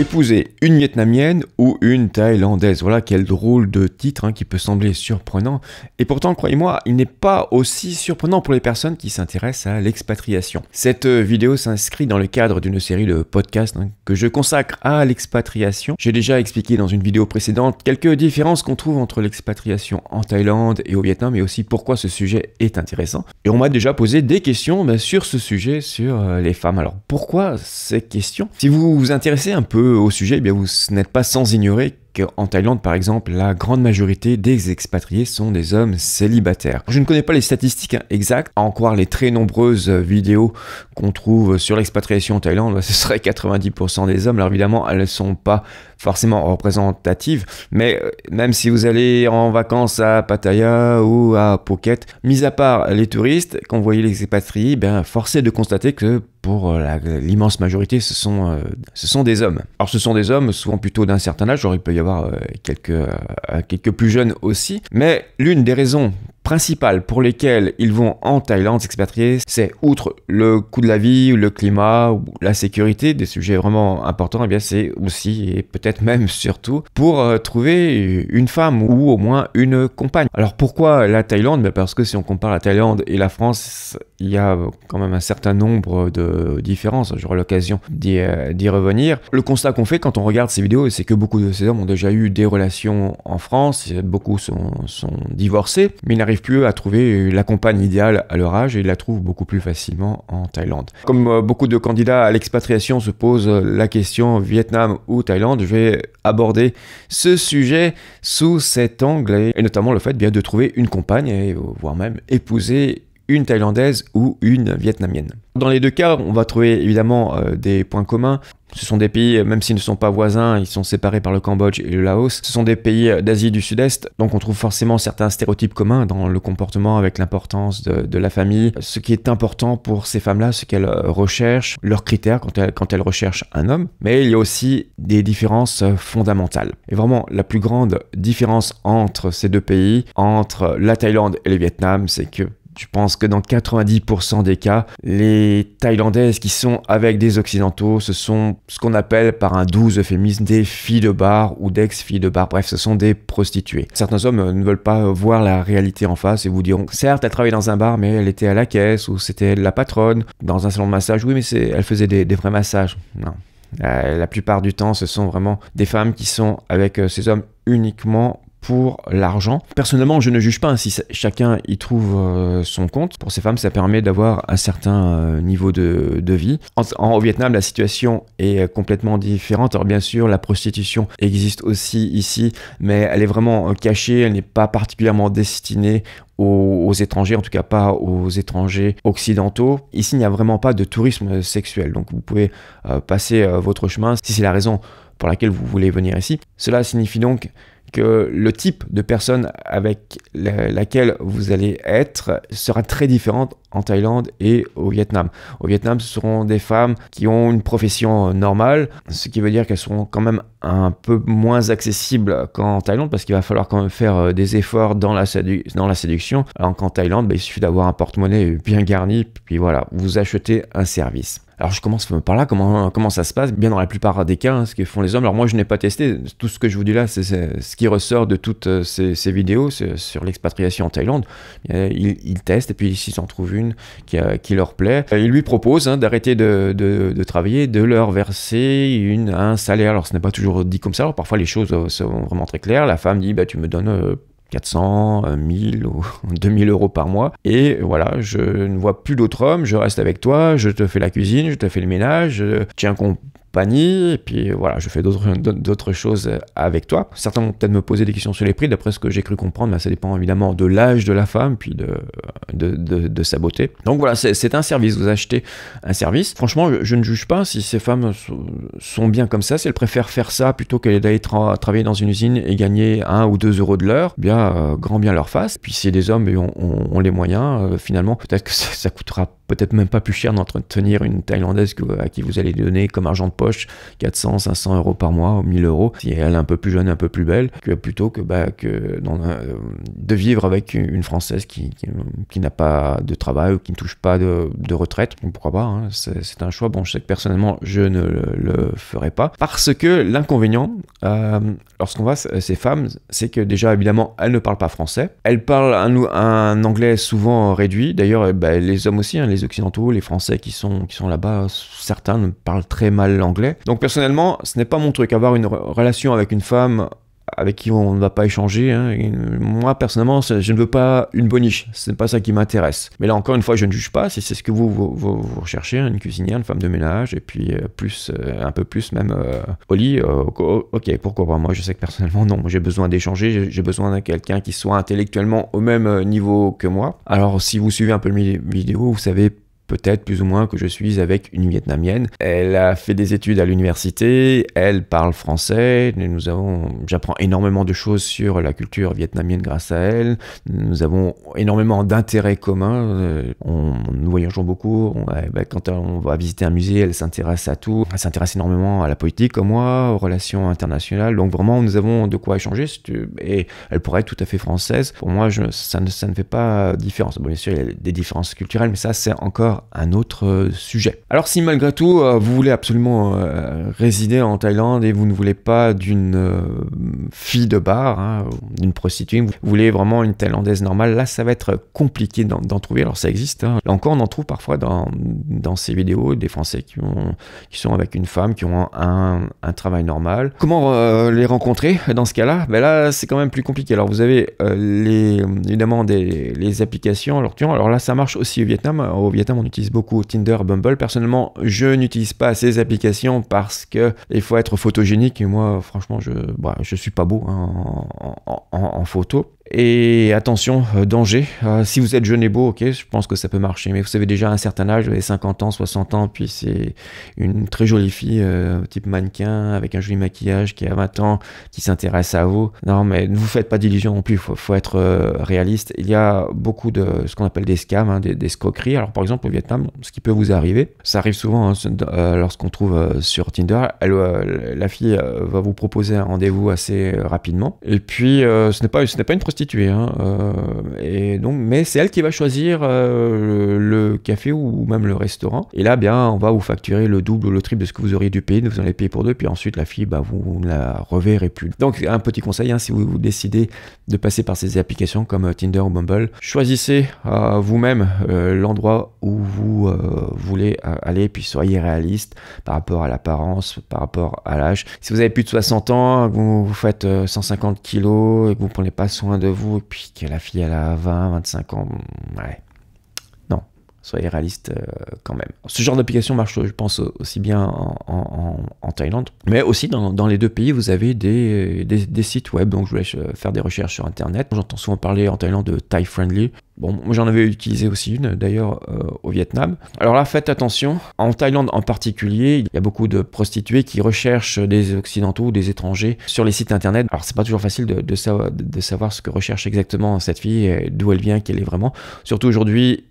Épouser une Vietnamienne ou une Thaïlandaise. Voilà quel drôle de titre qui peut sembler surprenant. Et pourtant, croyez-moi, il n'est pas aussi surprenant pour les personnes qui s'intéressent à l'expatriation. Cette vidéo s'inscrit dans le cadre d'une série de podcasts que je consacre à l'expatriation. J'ai déjà expliqué dans une vidéo précédente quelques différences qu'on trouve entre l'expatriation en Thaïlande et au Vietnam, et aussi pourquoi ce sujet est intéressant. Et on m'a déjà posé des questions sur ce sujet, sur les femmes. Alors pourquoi ces questions? Si vous vous intéressez un peu au sujet, eh bien vous n'êtes pas sans ignorer qu'en Thaïlande, par exemple, la grande majorité des expatriés sont des hommes célibataires. Je ne connais pas les statistiques exactes, à en croire les très nombreuses vidéos qu'on trouve sur l'expatriation en Thaïlande, ce serait 90% des hommes. Alors évidemment, elles ne sont pas forcément représentatives, mais même si vous allez en vacances à Pattaya ou à Phuket, mis à part les touristes, quand vous voyez les expatriés, force est de constater que pour l'immense majorité, ce sont des hommes. Alors ce sont des hommes souvent plutôt d'un certain âge, il peut y avoir quelques plus jeunes aussi, mais l'une des raisons principales pour lesquelles ils vont en Thaïlande s'expatrier, c'est outre le coût de la vie, le climat, ou la sécurité, des sujets vraiment importants, c'est aussi, et peut-être même surtout, pour trouver une femme ou au moins une compagne. Alors pourquoi la Thaïlande? Parce que si on compare la Thaïlande et la France, il y a quand même un certain nombre de différences. J'aurai l'occasion d'y revenir. Le constat qu'on fait quand on regarde ces vidéos, c'est que beaucoup de ces hommes ont déjà eu des relations en France, beaucoup sont divorcés, mais ils n'arrivent plus à trouver la compagne idéale à leur âge et ils la trouvent beaucoup plus facilement en Thaïlande. Comme beaucoup de candidats à l'expatriation se posent la question Vietnam ou Thaïlande, je vais aborder ce sujet sous cet angle et notamment le fait de trouver une compagne et voire même épouser une Thaïlandaise ou une Vietnamienne. Dans les deux cas, on va trouver évidemment des points communs. Ce sont des pays, même s'ils ne sont pas voisins, ils sont séparés par le Cambodge et le Laos. Ce sont des pays d'Asie du Sud-Est, donc on trouve forcément certains stéréotypes communs dans le comportement avec l'importance de la famille. Ce qui est important pour ces femmes-là, c'est qu'elles recherchent leurs critères quand elles recherchent un homme. Mais il y a aussi des différences fondamentales. Et vraiment, la plus grande différence entre ces deux pays, entre la Thaïlande et le Vietnam, c'est que je pense que dans 90% des cas, les Thaïlandaises qui sont avec des Occidentaux, ce sont ce qu'on appelle par un doux euphémisme des filles de bar ou d'ex-filles de bar. Bref, ce sont des prostituées. Certains hommes ne veulent pas voir la réalité en face et vous diront, certes, elle travaillait dans un bar, mais elle était à la caisse ou c'était la patronne. Dans un salon de massage, oui, mais elle faisait des vrais massages. Non. La plupart du temps, ce sont vraiment des femmes qui sont avec ces hommes uniquement pour l'argent. Personnellement, je ne juge pas si chacun y trouve son compte. Pour ces femmes, ça permet d'avoir un certain niveau de vie. Au Vietnam, la situation est complètement différente. Alors bien sûr, la prostitution existe aussi ici, mais elle est vraiment cachée, elle n'est pas particulièrement destinée aux étrangers, en tout cas pas aux étrangers occidentaux. Ici, il n'y a vraiment pas de tourisme sexuel, donc vous pouvez passer votre chemin si c'est la raison pour laquelle vous voulez venir ici. Cela signifie donc que le type de personne avec laquelle vous allez être sera très différente en Thaïlande et au Vietnam. Au Vietnam, ce seront des femmes qui ont une profession normale, ce qui veut dire qu'elles seront quand même un peu moins accessibles qu'en Thaïlande parce qu'il va falloir quand même faire des efforts dans la séduction. Alors qu'en Thaïlande, il suffit d'avoir un porte-monnaie bien garni, puis voilà, vous achetez un service. Alors je commence par là, comment ça se passe? Bien dans la plupart des cas, ce que font les hommes. Alors moi je n'ai pas testé, tout ce que je vous dis là, c'est ce qui ressort de toutes ces vidéos sur l'expatriation en Thaïlande. Ils testent et puis s'ils en trouvent une qui leur plaît, ils lui proposent d'arrêter de travailler, de leur verser un salaire. Alors ce n'est pas toujours dit comme ça, alors parfois les choses sont vraiment très claires. La femme dit tu me donnes 400, 1000 ou 2000 euros par mois. Et voilà, je ne vois plus d'autres hommes, je reste avec toi, je te fais la cuisine, je te fais le ménage, je tiens compagnie, et puis voilà, je fais d'autres choses avec toi. Certains vont peut-être me poser des questions sur les prix, d'après ce que j'ai cru comprendre, mais ça dépend évidemment de l'âge de la femme, puis de sa beauté. Donc voilà, c'est un service, vous achetez un service. Franchement, je ne juge pas si ces femmes sont bien comme ça, si elles préfèrent faire ça plutôt que d'aller travailler dans une usine et gagner 1 ou 2 euros de l'heure, grand bien leur face. Puis si des hommes ont les moyens, finalement, peut-être que ça coûtera peut-être même pas plus cher d'entretenir une Thaïlandaise à qui vous allez donner comme argent de poche 400, 500 euros par mois ou 1000 euros si elle est un peu plus jeune, un peu plus belle, plutôt que de vivre avec une Française qui n'a pas de travail ou qui ne touche pas de retraite. Donc pourquoi pas, hein, c'est un choix. Bon, je sais que personnellement, je ne le ferai pas. Parce que l'inconvénient, lorsqu'on voit ces femmes, c'est que déjà, évidemment, elles ne parlent pas français. Elles parlent un anglais souvent réduit. D'ailleurs, les hommes aussi, hein, les occidentaux, les Français qui sont là-bas, certains ne parlent très mal l'anglais. Donc personnellement, ce n'est pas mon truc. Avoir une relation avec une femme avec qui on ne va pas échanger, hein. Moi personnellement je ne veux pas une boniche, c'est pas ça qui m'intéresse. Mais là encore une fois, je ne juge pas si c'est ce que vous recherchez, une cuisinière, une femme de ménage, et puis un peu plus même au lit, ok, pourquoi pas. Moi je sais que personnellement non, j'ai besoin d'échanger, j'ai besoin de quelqu'un qui soit intellectuellement au même niveau que moi. Alors si vous suivez un peu mes vidéos, vous savez peut-être plus ou moins que je suis avec une Vietnamienne. Elle a fait des études à l'université, elle parle français, j'apprends énormément de choses sur la culture vietnamienne grâce à elle, nous avons énormément d'intérêts communs, nous voyageons beaucoup, quand on va visiter un musée, elle s'intéresse à tout, elle s'intéresse énormément à la politique comme moi, aux relations internationales, donc vraiment nous avons de quoi échanger, et elle pourrait être tout à fait française. Pour moi, ça ne fait pas différence. Bon, bien sûr, il y a des différences culturelles, mais ça c'est encore un autre sujet. Alors si malgré tout vous voulez absolument résider en Thaïlande et vous ne voulez pas d'une fille de bar, hein, d'une prostituée, vous voulez vraiment une Thaïlandaise normale, là ça va être compliqué d'en trouver. Alors ça existe, hein. Là encore on en trouve parfois dans ces vidéos des Français qui sont avec une femme, qui ont un travail normal. Comment les rencontrer dans ce cas-là? Là c'est quand même plus compliqué. Alors vous avez évidemment les applications. Alors là ça marche aussi au Vietnam. Au Vietnam on utilise beaucoup Tinder, Bumble. Personnellement, je n'utilise pas ces applications parce que il faut être photogénique et moi, franchement, je suis pas beau, hein, en photo. Et attention, danger, si vous êtes jeune et beau, ok, je pense que ça peut marcher, mais vous avez déjà un certain âge, vous avez 50 ans, 60 ans, puis c'est une très jolie fille, type mannequin, avec un joli maquillage, qui a 20 ans, qui s'intéresse à vous. Non, mais ne vous faites pas d'illusions non plus, faut être réaliste. Il y a beaucoup de ce qu'on appelle des scams, hein, des escroqueries. Alors par exemple au Vietnam, ce qui peut vous arriver, ça arrive souvent, hein, lorsqu'on trouve sur Tinder, la fille va vous proposer un rendez-vous assez rapidement, et puis ce n'est pas une prostituée, hein, et donc, mais c'est elle qui va choisir le café ou même le restaurant, et là bien on va vous facturer le double ou le triple de ce que vous auriez dû payer, vous allez payer pour deux, puis ensuite la fille, vous ne la reverrez plus. Donc un petit conseil, hein, si vous décidez de passer par ces applications comme Tinder ou Bumble, choisissez vous-même l'endroit où vous voulez aller, puis soyez réaliste par rapport à l'apparence, par rapport à l'âge. Si vous avez plus de 60 ans, que vous faites 150 kilos et que vous ne prenez pas soin de vous, et puis que la fille elle a 20, 25 ans, ouais, non, soyez réaliste quand même. Ce genre d'application marche, je pense, aussi bien en Thaïlande, mais aussi dans les deux pays, vous avez des sites web, donc je voulais faire des recherches sur internet. J'entends souvent parler en Thaïlande de Thai Friendly. Bon, moi j'en avais utilisé aussi une d'ailleurs au Vietnam. Alors là, faites attention, en Thaïlande en particulier, il y a beaucoup de prostituées qui recherchent des occidentaux ou des étrangers sur les sites internet. Alors c'est pas toujours facile de savoir ce que recherche exactement cette fille, d'où elle vient, qu'elle est vraiment. Surtout aujourd'hui,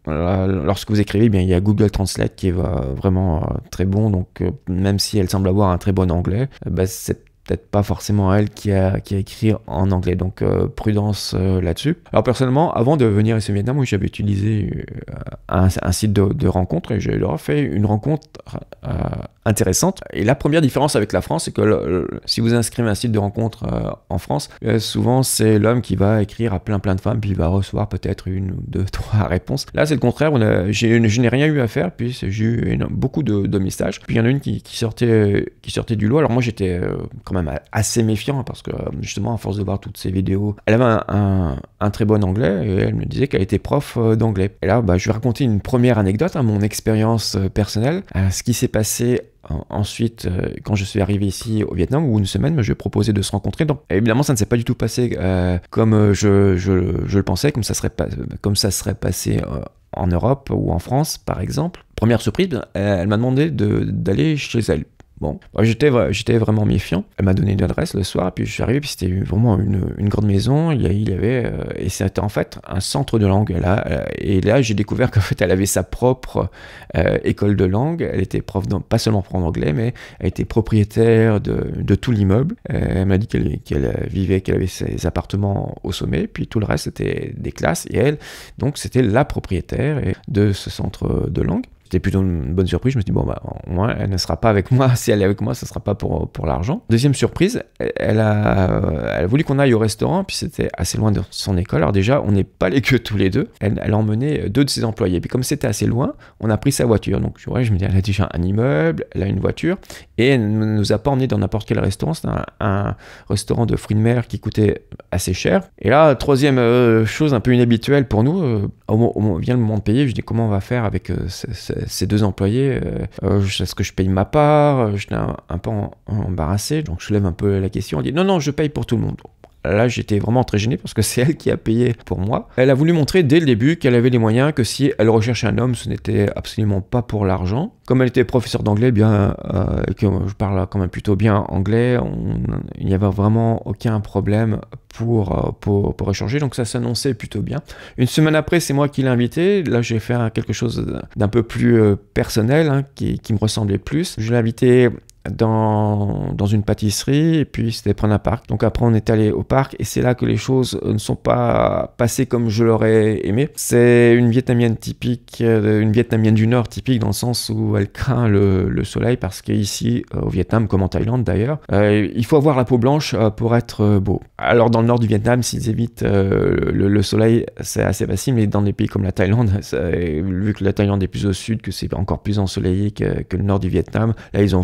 lorsque vous écrivez, il y a Google Translate qui est vraiment très bon, donc même si elle semble avoir un très bon anglais, c'est peut-être pas forcément elle qui a écrit en anglais, donc prudence là-dessus. Alors personnellement, avant de venir ici au Vietnam, oui, j'avais utilisé un site de rencontre et j'ai fait une rencontre intéressante. Et la première différence avec la France, c'est que si vous inscrivez un site de rencontre en France, souvent c'est l'homme qui va écrire à plein de femmes, puis il va recevoir peut-être une ou deux, trois réponses. Là c'est le contraire, je n'ai rien eu à faire, puis j'ai eu beaucoup de messages. Puis il y en a une qui sortait du lot. Alors moi j'étais quand même assez méfiant parce que justement à force de voir toutes ces vidéos, elle avait un très bon anglais et elle me disait qu'elle était prof d'anglais. Et là je vais raconter une première anecdote, mon expérience personnelle, ce qui s'est passé ensuite quand je suis arrivé ici au Vietnam, où une semaine je lui ai proposé de se rencontrer. Donc évidemment ça ne s'est pas du tout passé comme je le pensais, comme ça serait passé en Europe ou en France par exemple. Première surprise, elle m'a demandé d'aller chez elle. Bon, moi, j'étais vraiment méfiant. Elle m'a donné une adresse le soir, puis je suis arrivé, puis c'était vraiment une grande maison. Il y avait, et c'était en fait un centre de langue. Et là, j'ai découvert qu'en fait, elle avait sa propre école de langue. Elle était pas seulement prof d'anglais, mais elle était propriétaire de tout l'immeuble. Elle m'a dit qu'elle avait ses appartements au sommet, puis tout le reste, c'était des classes. Et elle, donc, c'était la propriétaire de ce centre de langue. C'était plutôt une bonne surprise. Je me suis dit, bon, bah, au moins, elle ne sera pas avec moi. Si elle est avec moi, ce ne sera pas pour l'argent. Deuxième surprise, elle a voulu qu'on aille au restaurant, puis c'était assez loin de son école. Alors déjà, on n'est pas allés que tous les deux. Elle a emmené 2 de ses employés. Puis comme c'était assez loin, on a pris sa voiture. Donc ouais, je me dis, elle a déjà un immeuble, elle a une voiture, et elle ne nous a pas emmenés dans n'importe quel restaurant. C'était un restaurant de fruits de mer qui coûtait assez cher. Et là, troisième chose un peu inhabituelle pour nous, vient le moment de payer. Je dis, comment on va faire avec ces 2 employés, est-ce que je paye ma part? J'étais un peu embarrassé, donc je lève un peu la question. Elle dit non, je paye pour tout le monde. Là, j'étais vraiment très gêné parce que c'est elle qui a payé pour moi. Elle a voulu montrer dès le début qu'elle avait les moyens, que si elle recherchait un homme, ce n'était absolument pas pour l'argent. Comme elle était professeure d'anglais, bien que je parle quand même plutôt bien anglais, il n'y avait vraiment aucun problème pour échanger, donc ça s'annonçait plutôt bien. Une semaine après, c'est moi qui l'ai invité. Là, j'ai fait quelque chose d'un peu plus personnel, hein, qui me ressemblait plus. Je l'ai invité dans une pâtisserie, et puis c'était prendre un parc. Donc après on est allé au parc, et c'est là que les choses ne sont pas passées comme je l'aurais aimé. C'est une Vietnamienne typique, une Vietnamienne du Nord typique, dans le sens où elle craint le soleil, parce qu'ici au Vietnam, comme en Thaïlande d'ailleurs, il faut avoir la peau blanche pour être beau. Alors dans le nord du Vietnam, s'ils évitent le soleil, c'est assez facile, mais dans des pays comme la Thaïlande, vu que la Thaïlande est plus au sud, que c'est encore plus ensoleillé que le nord du Vietnam, là ils ont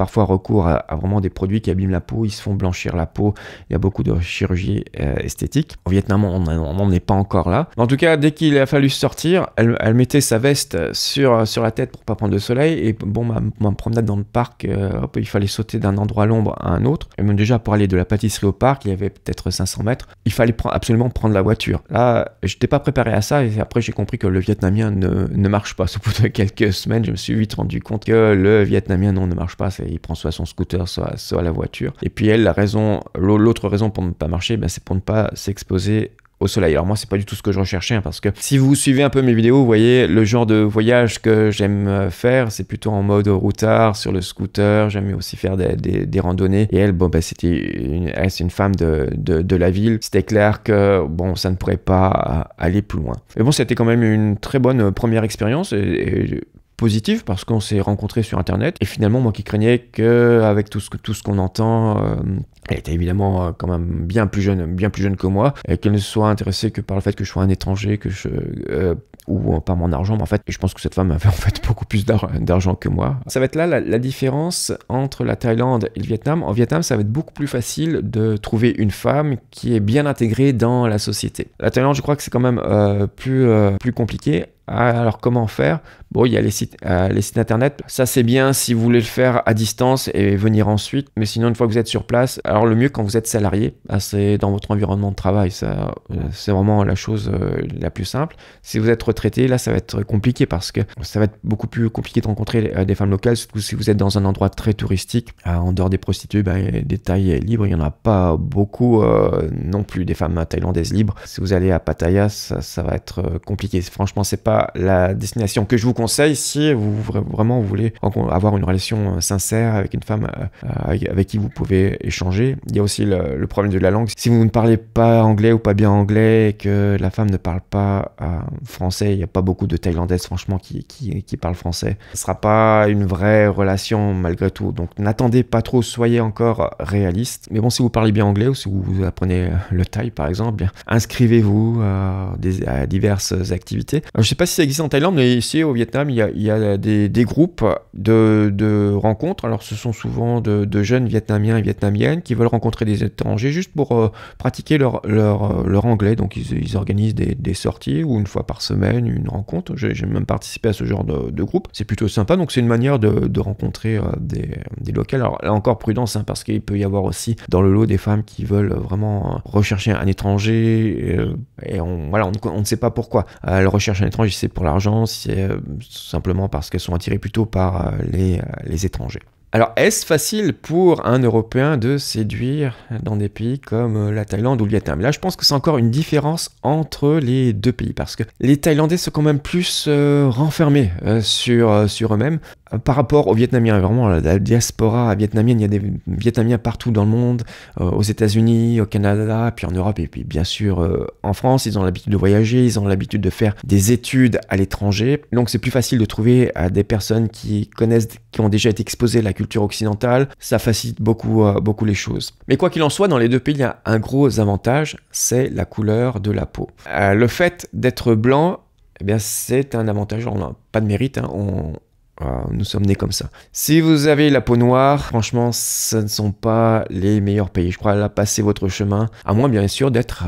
parfois recours à vraiment des produits qui abîment la peau, ils se font blanchir la peau, il y a beaucoup de chirurgie esthétique. Au Vietnam, on n'en est pas encore là. En tout cas, dès qu'il a fallu sortir, elle mettait sa veste sur la tête pour pas prendre de soleil, et bon, ma promenade dans le parc, il fallait sauter d'un endroit à l'ombre à un autre. Et même déjà, pour aller de la pâtisserie au parc, il y avait peut-être 500 mètres, il fallait absolument prendre la voiture. Là, j'étais pas préparé à ça, et après j'ai compris que le vietnamien ne marche pas. Au bout de quelques semaines, je me suis vite rendu compte que le vietnamien, non, ne marche pas. Il prend soit son scooter, soit la voiture. Et puis elle, l'autre raison pour ne pas marcher, c'est pour ne pas s'exposer au soleil. Alors moi, c'est pas du tout ce que je recherchais, hein, parce que si vous suivez un peu mes vidéos, vous voyez le genre de voyage que j'aime faire, c'est plutôt en mode routard, sur le scooter. J'aime aussi faire des randonnées. Et elle, c'est une femme de la ville. C'était clair que bon, ça ne pourrait pas aller plus loin. Mais bon, c'était quand même une très bonne première expérience, et positive, parce qu'on s'est rencontrés sur internet, et finalement moi qui craignais qu'avec tout ce qu'on entend, elle était évidemment quand même bien plus jeune que moi, et qu'elle ne soit intéressée que par le fait que je sois un étranger, ou par mon argent. Mais en fait, je pense que cette femme avait en fait beaucoup plus d'argent que moi. Ça va être là la différence entre la Thaïlande et le Vietnam. En Vietnam, ça va être beaucoup plus facile de trouver une femme qui est bien intégrée dans la société. La Thaïlande, je crois que c'est quand même plus compliqué. Alors comment faire? Bon, il y a les sites internet, ça c'est bien si vous voulez le faire à distance et venir ensuite, mais sinon une fois que vous êtes sur place, alors le mieux quand vous êtes salarié, c'est dans votre environnement de travail, ça c'est vraiment la chose la plus simple. Si vous êtes retraité, là ça va être compliqué, parce que ça va être beaucoup plus compliqué de rencontrer des femmes locales, surtout si vous êtes dans un endroit très touristique. En dehors des prostituées, des Thaïs libres, il n'y en a pas beaucoup non plus, des femmes thaïlandaises libres. Si vous allez à Pattaya, ça va être compliqué. Franchement, c'est pas la destination que je vous conseille si vous voulez avoir une relation sincère avec une femme avec qui vous pouvez échanger. Il y a aussi le problème de la langue. Si vous ne parlez pas anglais ou pas bien anglais, et que la femme ne parle pas français, il n'y a pas beaucoup de Thaïlandaises franchement qui parlent français. Ce ne sera pas une vraie relation malgré tout. Donc n'attendez pas trop, soyez encore réaliste. Mais bon, si vous parlez bien anglais, ou si vous apprenez le thaï par exemple, bien, inscrivez-vous à diverses activités. Alors, je ne sais pas si ça existe en Thaïlande, mais ici au Vietnam, il y a des groupes de rencontres. Alors ce sont souvent de jeunes Vietnamiens et Vietnamiennes qui veulent rencontrer des étrangers juste pour pratiquer leur anglais. Donc ils organisent des sorties, ou une fois par semaine une rencontre. J'ai même participé à ce genre de groupe. C'est plutôt sympa, donc c'est une manière de rencontrer des locales. Alors là encore, prudence, hein, parce qu'il peut y avoir aussi dans le lot des femmes qui veulent vraiment rechercher un étranger, et on ne sait pas pourquoi. Elles recherchent un étranger, c'est pour l'argent, c'est simplement parce qu'elles sont attirées plutôt par les étrangers. Alors, est-ce facile pour un Européen de séduire dans des pays comme la Thaïlande ou le Vietnam? Là, je pense que c'est encore une différence entre les deux pays, parce que les Thaïlandais sont quand même plus renfermés sur eux-mêmes. Par rapport aux Vietnamiens, vraiment la diaspora vietnamienne, il y a des Vietnamiens partout dans le monde, aux États-Unis, au Canada, puis en Europe, et puis bien sûr en France, ils ont l'habitude de voyager, ils ont l'habitude de faire des études à l'étranger, donc c'est plus facile de trouver des personnes qui connaissent, qui ont déjà été exposées à la culture occidentale, ça facilite beaucoup les choses. Mais quoi qu'il en soit, dans les deux pays, il y a un gros avantage, c'est la couleur de la peau. Le fait d'être blanc, eh bien c'est un avantage, on n'a pas de mérite, hein, nous sommes nés comme ça. Si vous avez la peau noire, franchement, ce ne sont pas les meilleurs pays. Je crois là, passer votre chemin, à moins bien sûr d'être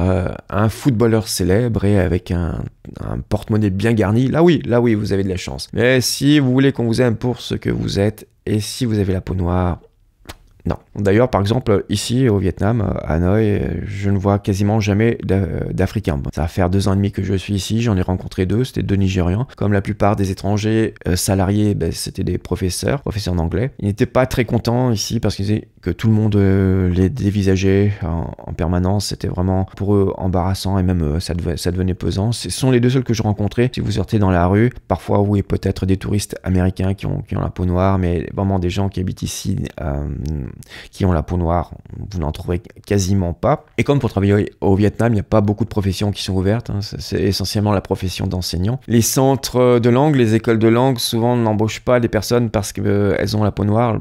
un footballeur célèbre et avec un porte-monnaie bien garni. Là oui, vous avez de la chance. Mais si vous voulez qu'on vous aime pour ce que vous êtes, et si vous avez la peau noire, non. D'ailleurs, par exemple, ici au Vietnam, à Hanoï, je ne vois quasiment jamais d'Africains. Ça va faire 2 ans et demi que je suis ici, j'en ai rencontré 2, c'était 2 Nigérians. Comme la plupart des étrangers salariés, c'était des professeurs d'anglais. Ils n'étaient pas très contents ici parce qu'ils disaient que tout le monde les dévisageait en permanence. C'était vraiment pour eux embarrassant et même ça devenait pesant. Ce sont les 2 seuls que je rencontrais. Si vous sortez dans la rue, parfois oui, peut-être des touristes américains qui ont la peau noire, mais vraiment des gens qui habitent ici qui ont la peau noire, vous n'en trouverez quasiment pas. Et comme pour travailler au Vietnam, il n'y a pas beaucoup de professions qui sont ouvertes, hein, c'est essentiellement la profession d'enseignant. Les centres de langue, les écoles de langue, souvent n'embauchent pas des personnes parce qu'elles ont la peau noire,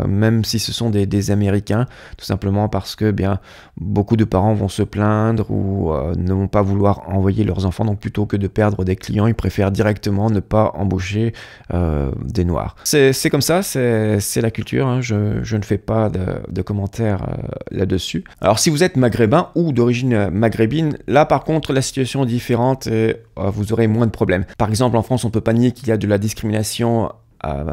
même si ce sont des Américains, tout simplement parce que bien beaucoup de parents vont se plaindre ou ne vont pas vouloir envoyer leurs enfants, donc plutôt que de perdre des clients, ils préfèrent directement ne pas embaucher des noirs. C'est comme ça, c'est la culture, hein, je ne fais pas de commentaires là-dessus. Alors si vous êtes maghrébin ou d'origine maghrébine, là par contre la situation est différente et vous aurez moins de problèmes. Par exemple en France on peut pas nier qu'il y a de la discrimination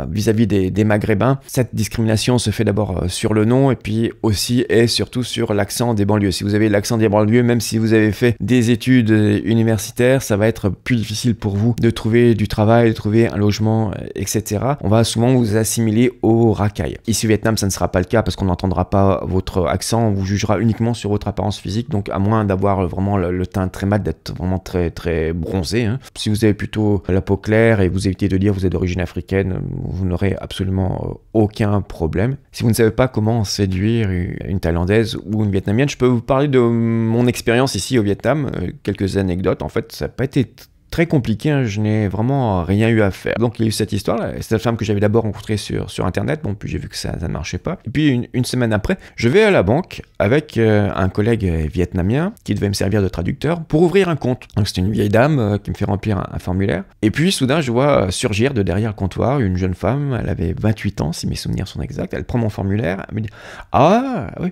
vis-à-vis des Maghrébins. Cette discrimination se fait d'abord sur le nom et puis aussi et surtout sur l'accent des banlieues. Si vous avez l'accent des banlieues, même si vous avez fait des études universitaires, ça va être plus difficile pour vous de trouver du travail, de trouver un logement, etc. On va souvent vous assimiler aux racailles. Ici au Vietnam, ça ne sera pas le cas parce qu'on n'entendra pas votre accent, on vous jugera uniquement sur votre apparence physique, donc à moins d'avoir vraiment le teint très mat, d'être vraiment très très bronzé. Hein. Si vous avez plutôt la peau claire et vous évitez de dire vous êtes d'origine africaine, vous n'aurez absolument aucun problème. Si vous ne savez pas comment séduire une Thaïlandaise ou une Vietnamienne, je peux vous parler de mon expérience ici au Vietnam, quelques anecdotes. En fait, ça n'a pas été très compliqué, hein, je n'ai vraiment rien eu à faire. Donc il y a eu cette histoire, cette femme que j'avais d'abord rencontrée sur internet, bon puis j'ai vu que ça ne marchait pas. Et puis une semaine après, je vais à la banque avec un collègue vietnamien qui devait me servir de traducteur pour ouvrir un compte. Donc c'était une vieille dame qui me fait remplir un formulaire. Et puis soudain je vois surgir de derrière le comptoir une jeune femme, elle avait 28 ans si mes souvenirs sont exacts, elle prend mon formulaire, elle me dit « Ah oui,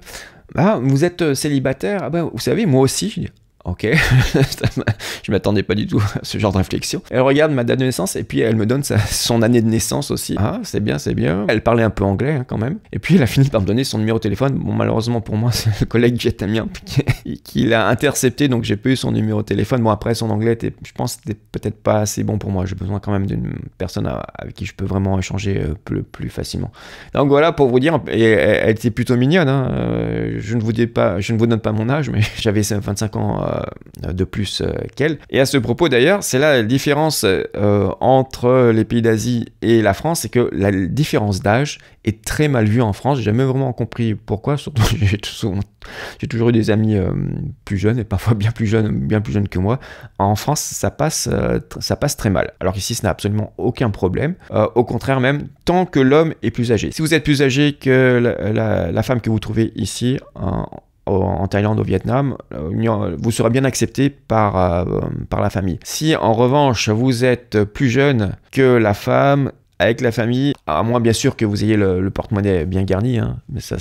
ah, vous êtes célibataire? Ah ben vous savez moi aussi ». Je dis, ok, je m'attendais pas du tout à ce genre de réflexion. Elle regarde ma date de naissance et puis elle me donne son année de naissance aussi. Ah, c'est bien, c'est bien. Elle parlait un peu anglais hein, quand même. Et puis elle a fini par me donner son numéro de téléphone. Bon, malheureusement pour moi, c'est le collègue vietnamien qui l'a intercepté, donc j'ai pas eu son numéro de téléphone. Bon, après, son anglais était, je pense, c'était peut-être pas assez bon pour moi. J'ai besoin quand même d'une personne avec qui je peux vraiment échanger plus facilement. Donc voilà, pour vous dire, et elle était plutôt mignonne. Hein. Je ne vous donne pas mon âge, mais j'avais 25 ans de plus qu'elle. Et à ce propos d'ailleurs, c'est là la différence entre les pays d'Asie et la France, c'est que la différence d'âge est très mal vue en France. J'ai jamais vraiment compris pourquoi, surtout j'ai toujours eu des amis plus jeunes et parfois bien plus jeunes que moi. En France, ça passe très mal. Alors ici, ça n'a absolument aucun problème. Au contraire même, tant que l'homme est plus âgé. Si vous êtes plus âgé que la femme que vous trouvez ici, en Thaïlande, au Vietnam, vous serez bien accepté par la famille. Si en revanche vous êtes plus jeune que la femme, avec la famille, à moins bien sûr que vous ayez le porte-monnaie bien garni, hein, mais ça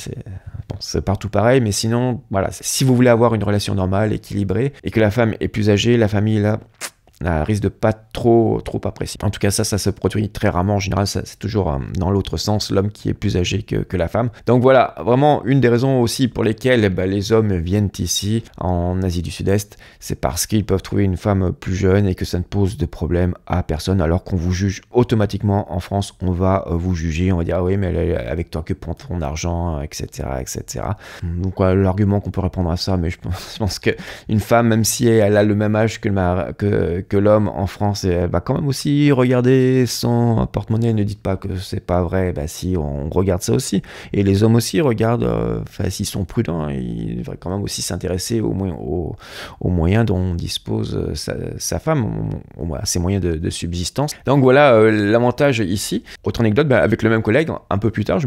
c'est partout pareil, mais sinon, voilà, si vous voulez avoir une relation normale, équilibrée, et que la femme est plus âgée, la famille là, risque de pas trop apprécier. En tout cas, ça se produit très rarement. En général, c'est toujours dans l'autre sens, l'homme qui est plus âgé que la femme. Donc voilà, vraiment une des raisons aussi pour lesquelles les hommes viennent ici, en Asie du Sud-Est, c'est parce qu'ils peuvent trouver une femme plus jeune et que ça ne pose de problème à personne, alors qu'on vous juge automatiquement. En France, on va vous juger, on va dire ah oui, mais elle est avec toi que pour ton argent, etc. etc. Donc l'argument qu'on peut répondre à ça, mais je pense qu'une femme, même si elle a le même âge que l'homme en France, elle va quand même aussi regarder son porte-monnaie. Ne dites pas que c'est pas vrai, bah si, on regarde ça aussi. Et les hommes aussi regardent, s'ils sont prudents, ils devraient quand même aussi s'intéresser aux moyens dont dispose sa femme, à ses moyens de subsistance. Donc voilà l'avantage ici. Autre anecdote, avec le même collègue, un peu plus tard,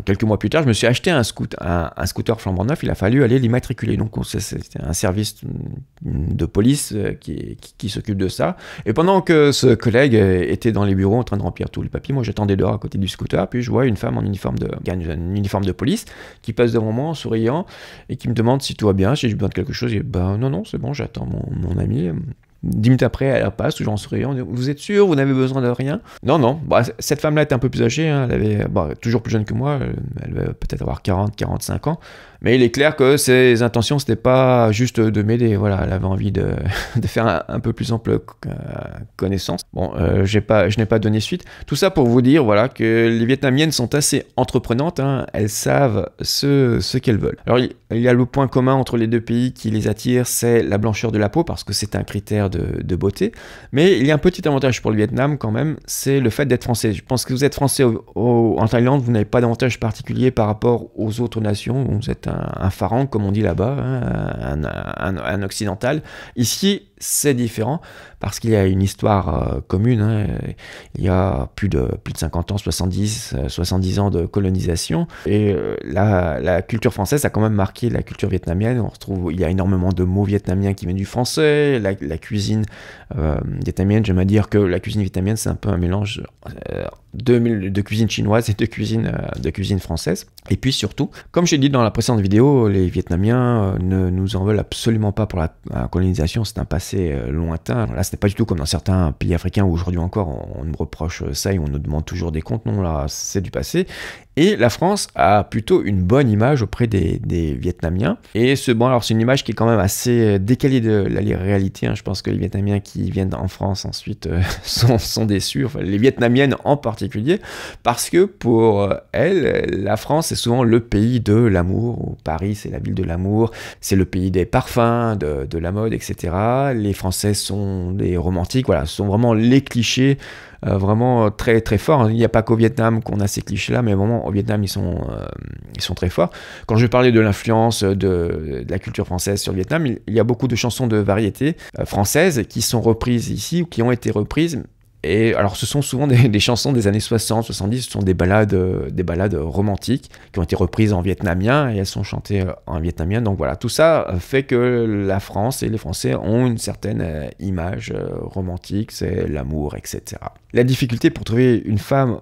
quelques mois plus tard, je me suis acheté un scooter flambant neuf. Il a fallu aller l'immatriculer. Donc c'était un service de police qui s'occupe de ça. Et pendant que ce collègue était dans les bureaux en train de remplir tous les papiers, moi j'attendais dehors à côté du scooter, puis je vois une femme en uniforme de police qui passe devant moi en souriant et qui me demande si tout va bien, si j'ai besoin de quelque chose. Et non, c'est bon, j'attends mon ami. 10 minutes après, elle passe, toujours en souriant. Vous êtes sûr, vous n'avez besoin de rien? Non. Cette femme-là était un peu plus âgée, hein. Elle avait, toujours plus jeune que moi, elle devait peut-être avoir 45 ans. Mais il est clair que ses intentions, c'était pas juste de m'aider. Voilà, elle avait envie de faire un peu plus ample connaissance. Bon, je n'ai pas donné suite. Tout ça pour vous dire, voilà, que les Vietnamiennes sont assez entreprenantes, hein. Elles savent ce qu'elles veulent. Alors, il y a le point commun entre les deux pays qui les attire, c'est la blancheur de la peau, parce que c'est un critère de beauté. Mais il y a un petit avantage pour le Vietnam quand même, c'est le fait d'être français. Je pense que vous êtes français en Thaïlande, vous n'avez pas d'avantage particulier par rapport aux autres nations. Vous êtes un pharaon, comme on dit là-bas, hein, un occidental. Ici, c'est différent parce qu'il y a une histoire commune, hein. Il y a plus de 50 ans, 70 ans de colonisation, et la culture française a quand même marqué la culture vietnamienne. Il y a énormément de mots vietnamiens qui viennent du français. La cuisine vietnamienne, j'aime à dire que la cuisine vietnamienne, c'est un peu un mélange de cuisine chinoise et de cuisine française. Et puis surtout, comme j'ai dit dans la précédente vidéo, les Vietnamiens ne nous en veulent absolument pas pour la colonisation. C'est un passé lointain. Là, ce n'est pas du tout comme dans certains pays africains où aujourd'hui encore on nous reproche ça et on nous demande toujours des comptes. Non, là, c'est du passé. Et la France a plutôt une bonne image auprès des Vietnamiens. Et alors c'est une image qui est quand même assez décalée de la réalité, hein. Je pense que les Vietnamiens qui viennent en France ensuite sont déçus, enfin, les Vietnamiennes en particulier, parce que pour elles, la France est souvent le pays de l'amour. Paris, c'est la ville de l'amour, c'est le pays des parfums, de la mode, etc. Les Français sont des romantiques, voilà, ce sont vraiment les clichés. Vraiment très très forts. Il n'y a pas qu'au Vietnam qu'on a ces clichés-là, mais vraiment au Vietnam ils sont très forts. Quand je parlais de l'influence de la culture française sur le Vietnam, il y a beaucoup de chansons de variété françaises qui sont reprises ici ou qui ont été reprises. Et alors ce sont souvent des chansons des années 60, 70, ce sont des ballades romantiques qui ont été reprises en vietnamien et elles sont chantées en vietnamien. Donc voilà, tout ça fait que la France et les Français ont une certaine image romantique, c'est l'amour, etc. La difficulté pour trouver une femme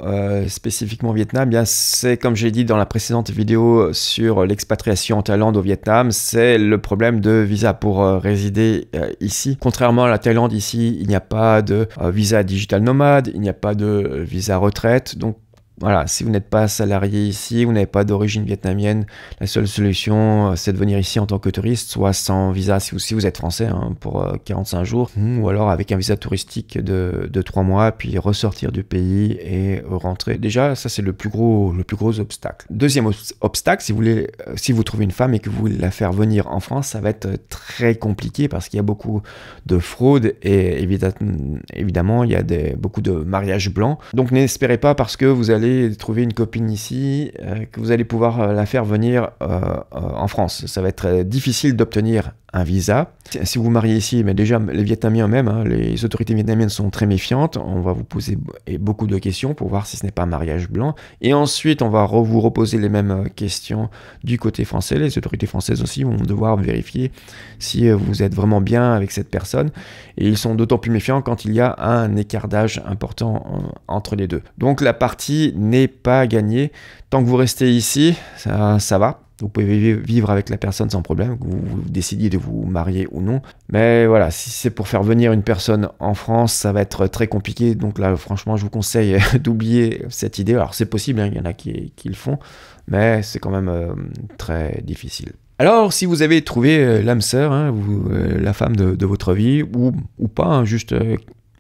spécifiquement au Vietnam, bien c'est comme j'ai dit dans la précédente vidéo sur l'expatriation en Thaïlande au Vietnam, c'est le problème de visa pour résider ici. Contrairement à la Thaïlande, ici il n'y a pas de visa digital nomade, il n'y a pas de visa retraite, donc voilà, si vous n'êtes pas salarié ici, vous n'avez pas d'origine vietnamienne, la seule solution c'est de venir ici en tant que touriste, soit sans visa si vous êtes français, hein, pour 45 jours, ou alors avec un visa touristique de 3 mois, puis ressortir du pays et rentrer. Déjà, ça c'est le plus gros obstacle. Deuxième obstacle, si vous trouvez une femme et que vous voulez la faire venir en France, ça va être très compliqué parce qu'il y a beaucoup de fraude et évidemment il y a beaucoup de mariages blancs. Donc n'espérez pas parce que vous allez trouver une copine ici, que vous allez pouvoir la faire venir en France. Ça va être difficile d'obtenir un visa. Si vous vous mariez ici, mais déjà les Vietnamiens eux-mêmes, hein, les autorités vietnamiennes sont très méfiantes. On va vous poser beaucoup de questions pour voir si ce n'est pas un mariage blanc. Et ensuite, on va vous reposer les mêmes questions du côté français. Les autorités françaises aussi vont devoir vérifier si vous êtes vraiment bien avec cette personne. Et ils sont d'autant plus méfiants quand il y a un écart d'âge important entre les deux. Donc la partie n'est pas gagnée. Tant que vous restez ici, ça va. Vous pouvez vivre avec la personne sans problème, que vous décidiez de vous marier ou non. Mais voilà, si c'est pour faire venir une personne en France, ça va être très compliqué. Donc là, franchement, je vous conseille d'oublier cette idée. Alors c'est possible, hein, il y en a qui le font, mais c'est quand même très difficile. Alors, si vous avez trouvé l'âme sœur, hein, la femme de votre vie, ou pas, hein, juste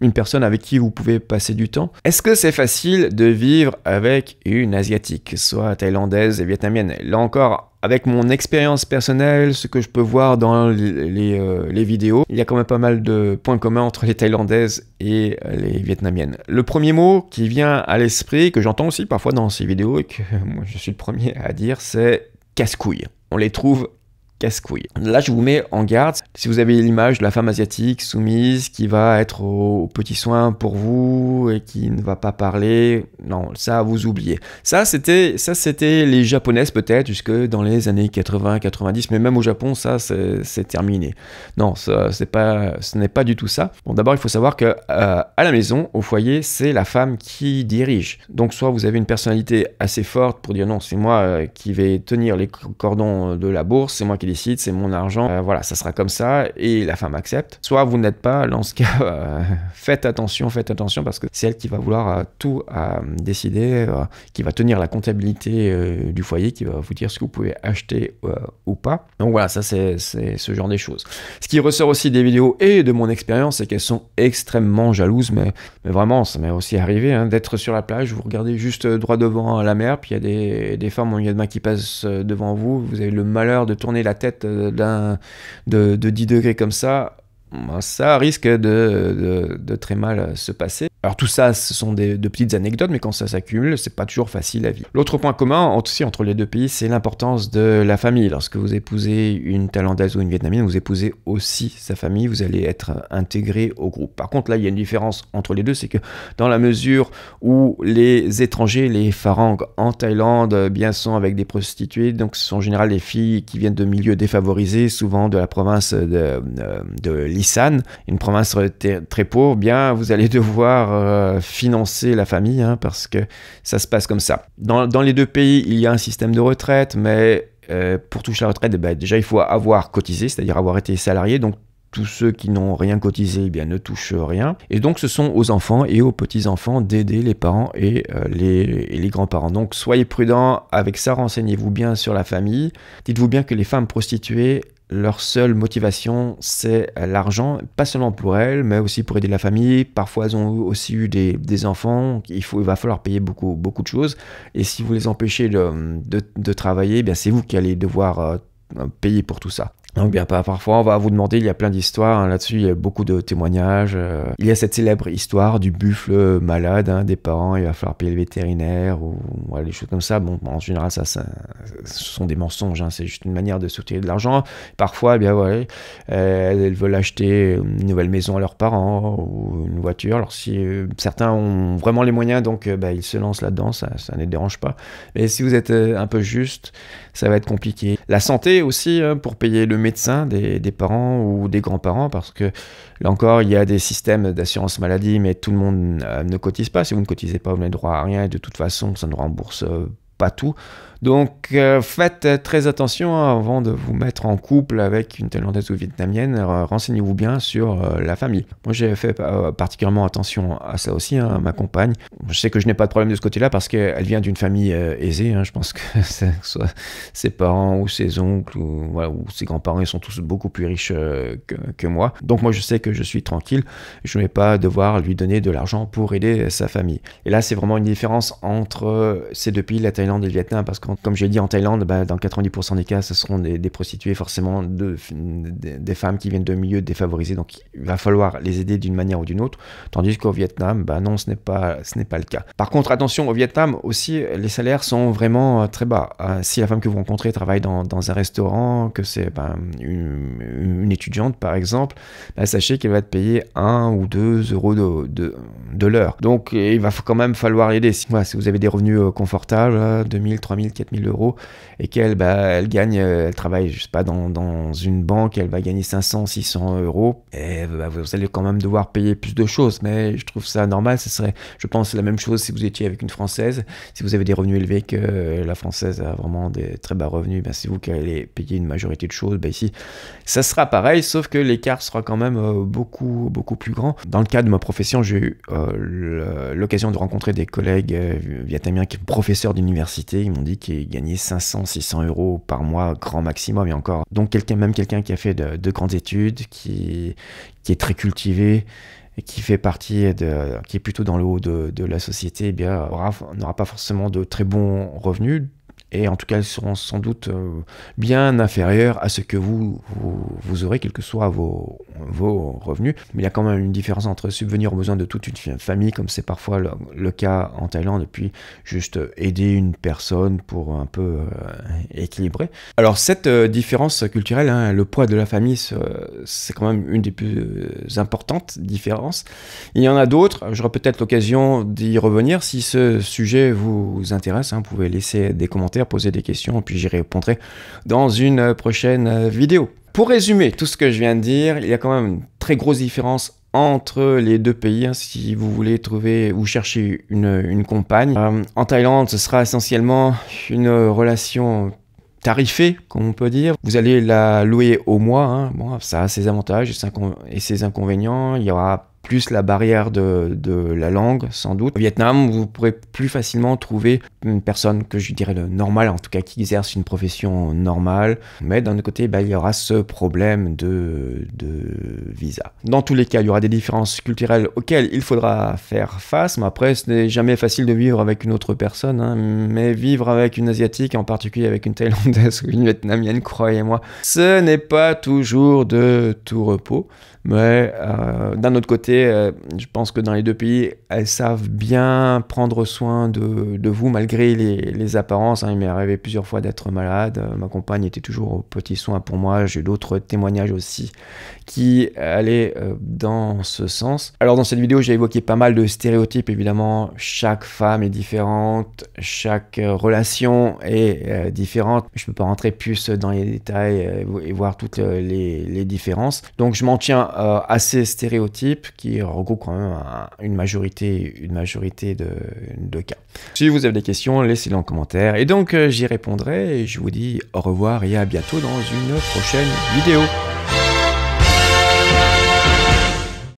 une personne avec qui vous pouvez passer du temps, est-ce que c'est facile de vivre avec une asiatique, soit thaïlandaise et vietnamienne? Là encore, avec mon expérience personnelle, ce que je peux voir dans les vidéos, il y a quand même pas mal de points communs entre les thaïlandaises et les vietnamiennes. Le premier mot qui vient à l'esprit, que j'entends aussi parfois dans ces vidéos et que moi je suis le premier à dire, c'est casse-couille. On les trouve casse-couille. Là, je vous mets en garde. Si vous avez l'image de la femme asiatique soumise qui va être aux petits soins pour vous et qui ne va pas parler, non, ça, vous oubliez. Ça, c'était les japonaises peut-être jusque dans les années 80-90, mais même au Japon, ça, c'est terminé. Non, ce n'est pas du tout ça. Bon, d'abord, il faut savoir que à la maison, au foyer, c'est la femme qui dirige. Donc, soit vous avez une personnalité assez forte pour dire non, c'est moi qui vais tenir les cordons de la bourse, c'est moi qui décide, c'est mon argent, voilà, ça sera comme ça, et la femme accepte. Soit vous n'êtes pas, dans ce cas, faites attention, parce que c'est elle qui va vouloir tout décider, qui va tenir la comptabilité du foyer, qui va vous dire ce que vous pouvez acheter ou pas. Donc voilà, ça c'est ce genre de choses. Ce qui ressort aussi des vidéos et de mon expérience, c'est qu'elles sont extrêmement jalouses, mais vraiment, ça m'est aussi arrivé hein, d'être sur la plage, vous regardez juste droit devant la mer, puis il y a des femmes en milieu de main qui passent devant vous, vous avez le malheur de tourner la tête de 10 degrés comme ça risque de très mal se passer. Alors tout ça, ce sont de petites anecdotes, mais quand ça s'accumule, c'est pas toujours facile à vivre. L'autre point commun aussi entre les deux pays, c'est l'importance de la famille. Lorsque vous épousez une Thaïlandaise ou une Vietnamienne, vous épousez aussi sa famille, vous allez être intégré au groupe. Par contre, là, il y a une différence entre les deux, c'est que dans la mesure où les étrangers, les Pharangs en Thaïlande, bien sont avec des prostituées, donc ce sont en général des filles qui viennent de milieux défavorisés, souvent de la province de l'Isan, une province très pauvre, bien vous allez devoir financer la famille, hein, parce que ça se passe comme ça. Dans les deux pays, il y a un système de retraite, mais pour toucher la retraite, déjà il faut avoir cotisé, c'est-à-dire avoir été salarié, donc tous ceux qui n'ont rien cotisé eh bien, ne touchent rien. Et donc ce sont aux enfants et aux petits-enfants d'aider les parents et les grands-parents. Donc soyez prudents avec ça, renseignez-vous bien sur la famille. Dites-vous bien que les femmes prostituées, leur seule motivation, c'est l'argent, pas seulement pour elles, mais aussi pour aider la famille. Parfois, elles ont aussi eu des enfants. Il va falloir payer beaucoup de choses. Et si vous les empêchez de travailler, eh bien c'est vous qui allez devoir payer pour tout ça. Donc bien parfois on va vous demander, il y a plein d'histoires hein, là-dessus, il y a beaucoup de témoignages. Il y a cette célèbre histoire du buffle malade hein, des parents, il va falloir payer le vétérinaire ou voilà, des choses comme ça. Bon, en général ce sont des mensonges, hein, c'est juste une manière de soutirer de l'argent. Parfois, eh bien voilà, elles veulent acheter une nouvelle maison à leurs parents ou une voiture. Alors si certains ont vraiment les moyens, donc ils se lancent là-dedans, ça ne les dérange pas. Mais si vous êtes un peu juste, ça va être compliqué. La santé aussi, hein, pour payer le médecin des parents ou des grands-parents, parce que là encore, il y a des systèmes d'assurance maladie, mais tout le monde ne cotise pas. Si vous ne cotisez pas, vous n'avez droit à rien, et de toute façon, ça ne rembourse pas tout. Donc faites très attention hein, avant de vous mettre en couple avec une Thaïlandaise ou vietnamienne, renseignez-vous bien sur la famille. Moi j'ai fait particulièrement attention à ça aussi, hein, à ma compagne. Je sais que je n'ai pas de problème de ce côté-là parce qu'elle vient d'une famille aisée, hein. Je pense que soit ses parents ou ses oncles ou ses grands-parents, ils sont tous beaucoup plus riches que moi. Donc moi je sais que je suis tranquille, je ne vais pas devoir lui donner de l'argent pour aider sa famille. Et là c'est vraiment une différence entre ces deux pays, la Thaïlande et le Vietnam, parce que comme j'ai dit en Thaïlande, dans 90% des cas, ce seront des prostituées, forcément des femmes qui viennent de milieux défavorisés, donc il va falloir les aider d'une manière ou d'une autre, tandis qu'au Vietnam, non, ce n'est pas le cas. Par contre, attention, au Vietnam aussi, les salaires sont vraiment très bas. Si la femme que vous rencontrez travaille dans un restaurant, que c'est une étudiante par exemple, sachez qu'elle va être payée 1 ou 2 euros de l'heure. Donc il va quand même falloir aider. Si vous avez des revenus confortables, 2000, 3000, 4000 euros, et qu'elle elle gagne, elle travaille, je sais pas, dans une banque, elle va gagner 500, 600 euros, et vous allez quand même devoir payer plus de choses. Mais je trouve ça normal. Ce serait, je pense, la même chose si vous étiez avec une Française. Si vous avez des revenus élevés, que la Française a vraiment des très bas revenus, ben c'est vous qui allez payer une majorité de choses. Ben ici, ça sera pareil, sauf que l'écart sera quand même beaucoup plus grand. Dans le cadre de ma profession, j'ai eu l'occasion de rencontrer des collègues vietnamiens qui sont professeurs d'université. Ils m'ont dit qu'ils gagnaient 500, 600 euros par mois, grand maximum, et encore. Donc quelqu'un qui a fait de grandes études, qui est très cultivé, et qui fait partie qui est plutôt dans le haut de la société, eh bien, n'aura pas forcément de très bons revenus. Et en tout cas, elles seront sans doute bien inférieures à ce que vous aurez, quels que soient vos revenus. Mais il y a quand même une différence entre subvenir aux besoins de toute une famille, comme c'est parfois le cas en Thaïlande, et puis juste aider une personne pour un peu équilibrer. Alors cette différence culturelle, hein, le poids de la famille, c'est quand même une des plus importantes différences. Il y en a d'autres, j'aurai peut-être l'occasion d'y revenir. Si ce sujet vous intéresse, hein, vous pouvez laisser des commentaires, poser des questions, et puis j'y répondrai dans une prochaine vidéo. Pour résumer tout ce que je viens de dire, il y a quand même une très grosse différence entre les deux pays, hein, si vous voulez trouver ou chercher une compagne. En Thaïlande, ce sera essentiellement une relation tarifée, comme on peut dire. Vous allez la louer au mois, hein. Bon, ça a ses avantages et ses inconvénients. Il y aura plus la barrière de la langue, sans doute. Au Vietnam, vous pourrez plus facilement trouver une personne que je dirais normale, en tout cas qui exerce une profession normale. Mais d'un autre côté, il y aura ce problème de visa. Dans tous les cas, il y aura des différences culturelles auxquelles il faudra faire face. Mais après, ce n'est jamais facile de vivre avec une autre personne, hein. Mais vivre avec une Asiatique, en particulier avec une Thaïlandaise ou une Vietnamienne, croyez-moi, ce n'est pas toujours de tout repos. Mais d'un autre côté, je pense que dans les deux pays, elles savent bien prendre soin de vous malgré les apparences, hein. Il m'est arrivé plusieurs fois d'être malade. Ma compagne était toujours aux petits soins pour moi. J'ai eu d'autres témoignages aussi qui allaient dans ce sens. Alors dans cette vidéo, j'ai évoqué pas mal de stéréotypes. Évidemment, chaque femme est différente, chaque relation est différente. Je ne peux pas rentrer plus dans les détails et voir toutes les différences. Donc je m'en tiens à ces stéréotypes qui regroupent quand même une majorité de cas. Si vous avez des questions, laissez-les en commentaire. Et donc j'y répondrai et je vous dis au revoir et à bientôt dans une prochaine vidéo.